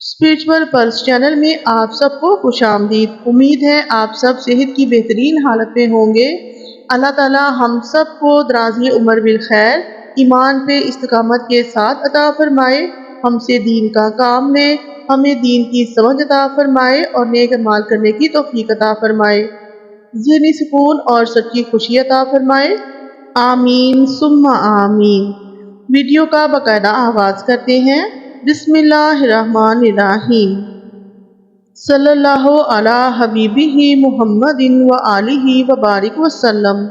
Spiritual plus channel میں آپ سب کو خوش آمدید۔ امید ہے آپ سب صحت کی بہترین حالت میں ہوں گے۔ اللہ تعالی ہم سب کو درازی عمر بالخیر، ایمان پہ استقامت کے ساتھ عطا فرمائے، ہم سے دین کا کام لے، ہمیں دین کی سمجھ عطا فرمائے اور نیک اعمال کرنے کی توفیق عطا فرمائے، ذہنی سکون اور سچی خوشی عطا فرمائے، آمین ثم آمین۔ ویڈیو کا باقاعدہ آغاز کرتے ہیں۔ بسم اللہ الرحمن الرحیم۔ صلی اللہ علی حبیبہ محمد و آلہ وبارک وسلم۔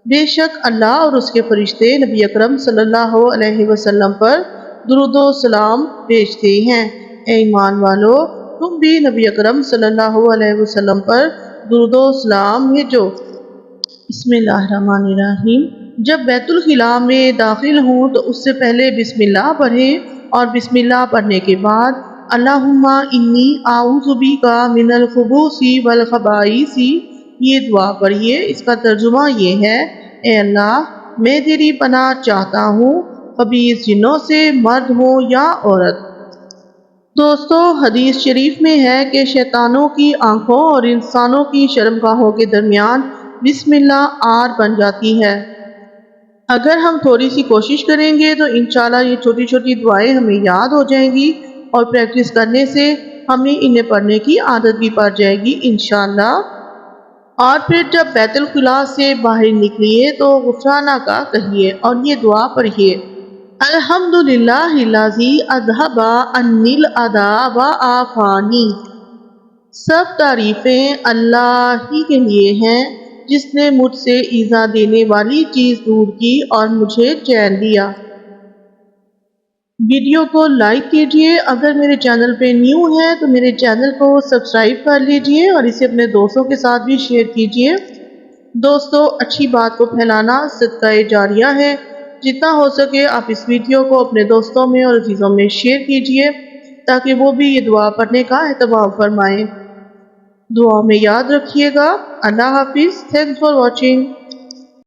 بے شک اللہ اور اس کے فرشتے نبی اکرم صلی اللہ علیہ وسلم پر درود و سلام بھیجتے ہیں۔ اے ایمان والو، تم بھی نبی اکرم صلی اللہ علیہ وسلم پر درود و سلام بھیجو۔ بسم اللہ الرحمن الرحیم۔ جب بیت الخلاء میں داخل ہوں تو اس سے پہلے بسم اللہ پڑھیں اور بسم اللہ پڑھنے کے بعد اللہم انی اعوذ بک من الخبث والخبائث یہ دعا پڑھیے۔ اس کا ترجمہ یہ ہے، اے اللہ میں تیری پناہ چاہتا ہوں خبیث جنوں سے، مرد ہوں یا عورت۔ دوستو، حدیث شریف میں ہے کہ شیطانوں کی آنکھوں اور انسانوں کی شرمگاہوں کے درمیان بسم اللہ آر بن جاتی ہے۔ اگر ہم تھوڑی سی کوشش کریں گے تو انشاءاللہ یہ چھوٹی چھوٹی دعائیں ہمیں یاد ہو جائیں گی اور پریکٹس کرنے سے ہمیں انہیں پڑھنے کی عادت بھی پڑ جائے گی انشاءاللہ۔ اور پھر جب بیت الخلاء سے باہر نکلیے تو غفرانہ کا کہیے اور یہ دعا پڑھیے، الحمدللہ الذی اذھب عنی الاذی وعافانی۔ سب تعریفیں اللہ ہی کے لیے ہیں جس نے مجھ سے ایذا دینے والی چیز دور کی اور مجھے چین دیا۔ ویڈیو کو لائک کیجئے، اگر میرے چینل پہ نیو ہے تو میرے چینل کو سبسکرائب کر لیجئے اور اسے اپنے دوستوں کے ساتھ بھی شیئر کیجئے۔ دوستو، اچھی بات کو پھیلانا صدقہ جاریہ ہے۔ جتنا ہو سکے آپ اس ویڈیو کو اپنے دوستوں میں اور عزیزوں میں شیئر کیجئے تاکہ وہ بھی یہ دعا پڑھنے کا اہتمام فرمائیں۔ دعا میں یاد رکھیے گا۔ اللہ حافظ۔ Thanks for watching.